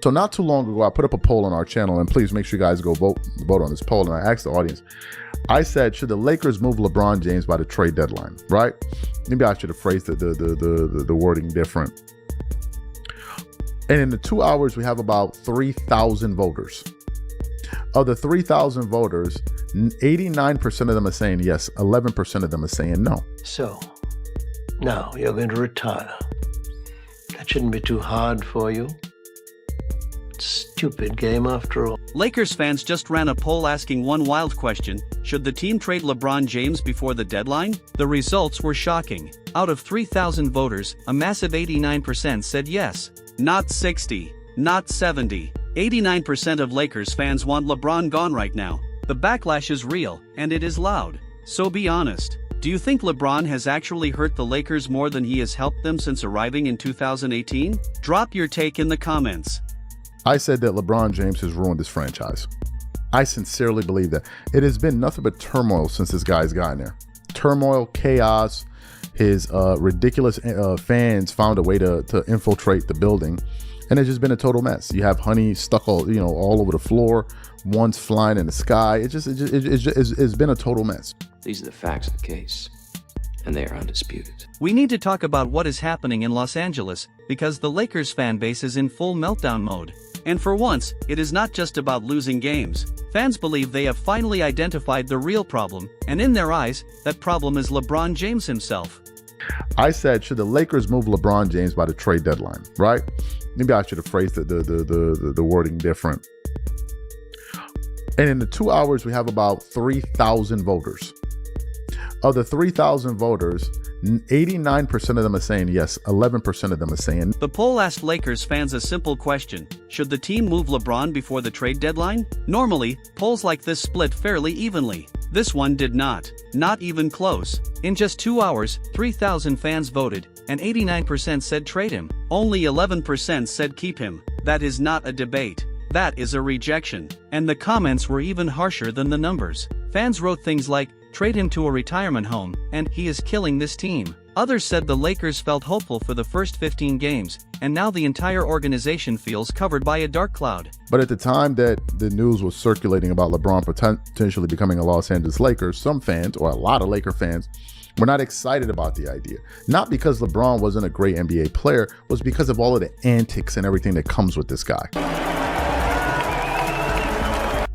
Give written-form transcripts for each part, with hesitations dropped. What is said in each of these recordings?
So not too long ago, I put up a poll on our channel, and please make sure you guys go vote on this poll. And I asked the audience, I said, should the Lakers move LeBron James by the trade deadline, right? Maybe I should have phrased the wording different. And in the 2 hours, we have about 3,000 voters. Of the 3,000 voters, 89% of them are saying yes, 11% of them are saying no. So, now you're going to retire. That shouldn't be too hard for you. Stupid game after all. Lakers fans just ran a poll asking one wild question: should the team trade LeBron James before the deadline? The results were shocking. Out of 3,000 voters, a massive 89% said yes. Not 60, not 70. 89% of Lakers fans want LeBron gone right now. The backlash is real, and it is loud. So be honest. Do you think LeBron has actually hurt the Lakers more than he has helped them since arriving in 2018? Drop your take in the comments. I said that LeBron James has ruined this franchise. I sincerely believe that. It has been nothing but turmoil since this guy's gotten there. Turmoil, chaos, his ridiculous fans found a way to infiltrate the building, and it's just been a total mess. You have honey stuck all over the floor, one's flying in the sky. It's been a total mess. These are the facts of the case, and they are undisputed. We need to talk about what is happening in Los Angeles, because the Lakers fan base is in full meltdown mode. And for once, it is not just about losing games. Fans believe they have finally identified the real problem, and in their eyes, that problem is LeBron James himself. I said, should the Lakers move LeBron James by the trade deadline, right? Maybe I should have phrased the wording different. And in the 2 hours, we have about 3,000 voters. Of the 3,000 voters, 89% of them are saying yes, 11% of them are saying. The poll asked Lakers fans a simple question: should the team move LeBron before the trade deadline? Normally, polls like this split fairly evenly. This one did not. Not even close. In just 2 hours, 3,000 fans voted, and 89% said trade him. Only 11% said keep him. That is not a debate. That is a rejection. And the comments were even harsher than the numbers. Fans wrote things like, trade him to a retirement home, and he is killing this team. Others said the Lakers felt hopeful for the first 15 games, and now the entire organization feels covered by a dark cloud. But at the time that the news was circulating about LeBron potentially becoming a Los Angeles Lakers, some fans, or a lot of Laker fans, were not excited about the idea. Not because LeBron wasn't a great NBA player, it was because of all of the antics and everything that comes with this guy.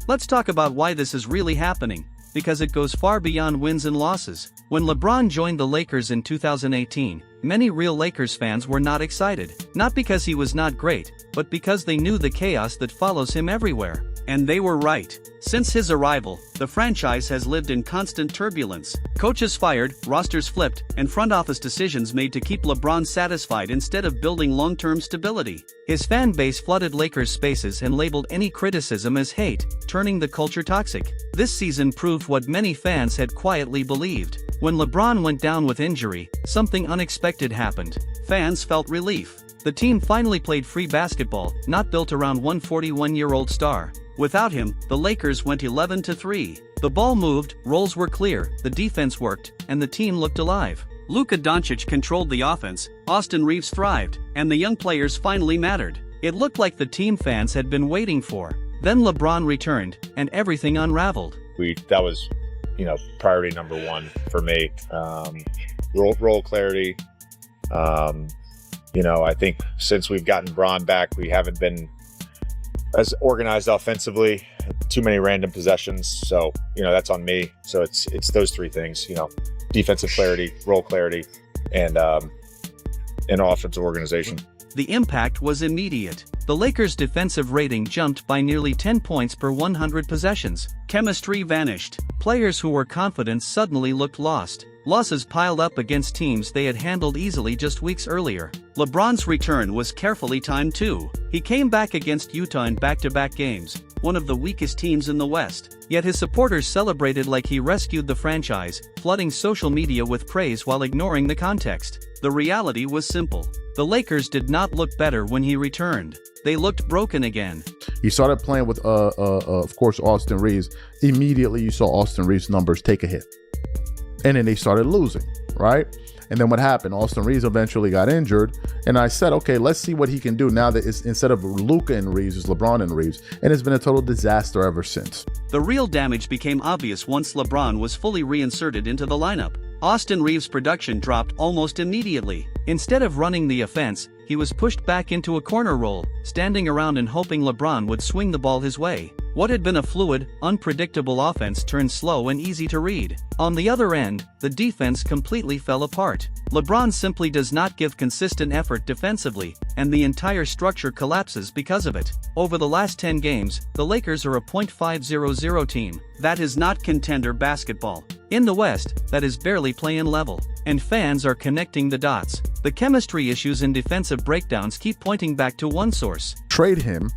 Let's talk about why this is really happening, because it goes far beyond wins and losses. When LeBron joined the Lakers in 2018, many real Lakers fans were not excited. Not because he was not great, but because they knew the chaos that follows him everywhere. And they were right. Since his arrival, the franchise has lived in constant turbulence. Coaches fired, rosters flipped, and front office decisions made to keep LeBron satisfied instead of building long-term stability. His fan base flooded Lakers spaces and labeled any criticism as hate, turning the culture toxic. This season proved what many fans had quietly believed. When LeBron went down with injury, something unexpected happened. Fans felt relief. The team finally played free basketball, not built around one 41-year-old star. Without him, the Lakers went 11-3. The ball moved, roles were clear, the defense worked, and the team looked alive. Luka Doncic controlled the offense, Austin Reeves thrived, and the young players finally mattered. It looked like the team fans had been waiting for. Then LeBron returned, and everything unraveled. That was, priority number one for me. Role clarity. I think since we've gotten Bron back, we haven't been as organized offensively. Too many random possessions. So, that's on me. So it's those three things, defensive clarity, role clarity, and offensive organization. The impact was immediate. The Lakers' defensive rating jumped by nearly 10 points per 100 possessions. Chemistry vanished. Players who were confident suddenly looked lost. Losses piled up against teams they had handled easily just weeks earlier. LeBron's return was carefully timed too. He came back against Utah in back-to-back games, one of the weakest teams in the West. Yet his supporters celebrated like he rescued the franchise, flooding social media with praise while ignoring the context. The reality was simple. The Lakers did not look better when he returned. They looked broken again. He started playing with, of course, Austin Reeves. Immediately, you saw Austin Reeves' numbers take a hit. And then they started losing, right? And then what happened? Austin Reeves eventually got injured. And I said, okay, let's see what he can do now that it's, instead of Luka and Reeves, it's LeBron and Reeves. And it's been a total disaster ever since. The real damage became obvious once LeBron was fully reinserted into the lineup. Austin Reeves' production dropped almost immediately. Instead of running the offense, he was pushed back into a corner role, standing around and hoping LeBron would swing the ball his way. What had been a fluid, unpredictable offense turned slow and easy to read. On the other end, the defense completely fell apart. LeBron simply does not give consistent effort defensively, and the entire structure collapses because of it. Over the last 10 games, the Lakers are a .500 team. That is not contender basketball. In the West, that is barely play-in level. And fans are connecting the dots. The chemistry issues and defensive breakdowns keep pointing back to one source. Trade him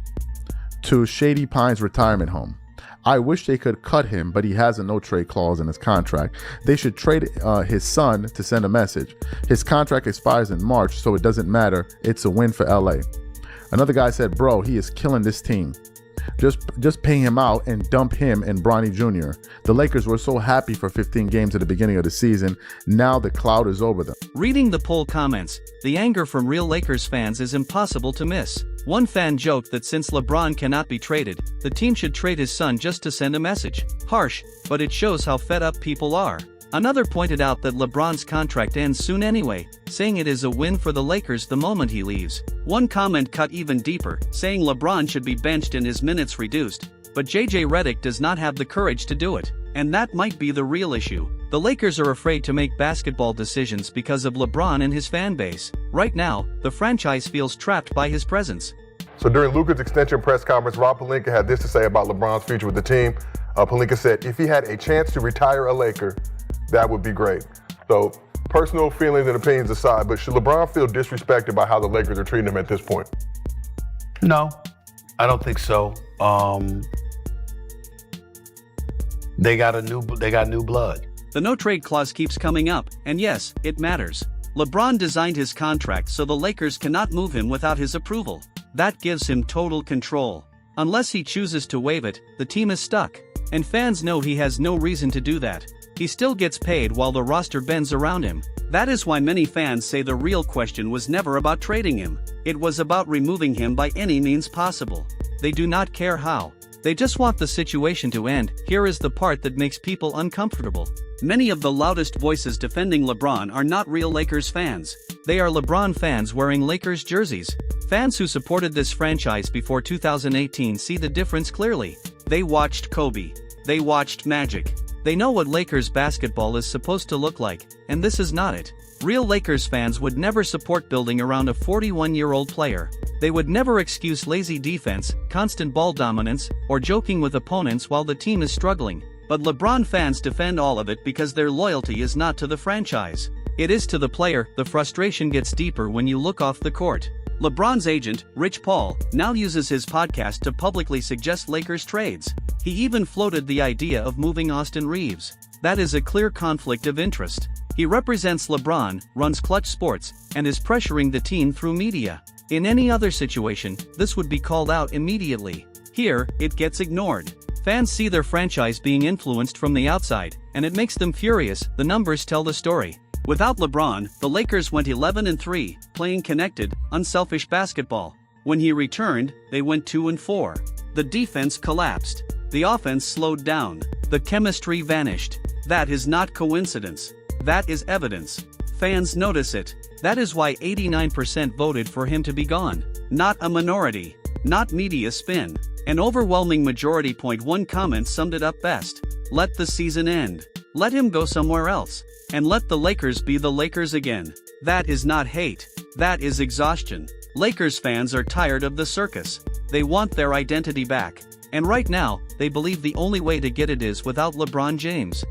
to Shady Pines retirement home. I wish they could cut him, but he has a no-trade clause in his contract. They should trade his son to send a message. His contract expires in March, so it doesn't matter. It's a win for LA. Another guy said, bro, he is killing this team. Just pay him out and dump him and Bronny Jr. The Lakers were so happy for 15 games at the beginning of the season. Now the cloud is over them. Reading the poll comments, the anger from real Lakers fans is impossible to miss. One fan joked that since LeBron cannot be traded, the team should trade his son just to send a message. Harsh, but it shows how fed up people are. Another pointed out that LeBron's contract ends soon anyway, saying it is a win for the Lakers the moment he leaves. One comment cut even deeper, saying LeBron should be benched and his minutes reduced, but JJ Redick does not have the courage to do it. And that might be the real issue. The Lakers are afraid to make basketball decisions because of LeBron and his fan base. Right now, the franchise feels trapped by his presence. So during Luka's extension press conference, Rob Pelinka had this to say about LeBron's future with the team. Pelinka said, if he had a chance to retire a Laker, that would be great. So personal feelings and opinions aside, but should LeBron feel disrespected by how the Lakers are treating him at this point? No, I don't think so. They got new blood. The no-trade clause keeps coming up, and yes, it matters. LeBron designed his contract so the Lakers cannot move him without his approval. That gives him total control. Unless he chooses to waive it, the team is stuck. And fans know he has no reason to do that. He still gets paid while the roster bends around him. That is why many fans say the real question was never about trading him. It was about removing him by any means possible. They do not care how. They just want the situation to end. Here is the part that makes people uncomfortable. Many of the loudest voices defending LeBron are not real Lakers fans. They are LeBron fans wearing Lakers jerseys. Fans who supported this franchise before 2018 see the difference clearly. They watched Kobe. They watched Magic. They know what Lakers basketball is supposed to look like, and this is not it. Real Lakers fans would never support building around a 41-year-old player. They would never excuse lazy defense, constant ball dominance, or joking with opponents while the team is struggling. But LeBron fans defend all of it because their loyalty is not to the franchise. It is to the player. The frustration gets deeper when you look off the court. LeBron's agent, Rich Paul, now uses his podcast to publicly suggest Lakers trades. He even floated the idea of moving Austin Reeves. That is a clear conflict of interest. He represents LeBron, runs Klutch Sports, and is pressuring the team through media. In any other situation, this would be called out immediately. Here, it gets ignored. Fans see their franchise being influenced from the outside, and it makes them furious. The numbers tell the story. Without LeBron, the Lakers went 11-3, playing connected, unselfish basketball. When he returned, they went 2-4. The defense collapsed. The offense slowed down. The chemistry vanished. That is not coincidence. That is evidence. Fans notice it. That is why 89% voted for him to be gone. Not a minority. Not media spin. An overwhelming majority. One comment summed it up best. Let the season end. Let him go somewhere else. And let the Lakers be the Lakers again. That is not hate. That is exhaustion. Lakers fans are tired of the circus. They want their identity back. And right now, they believe the only way to get it is without LeBron James.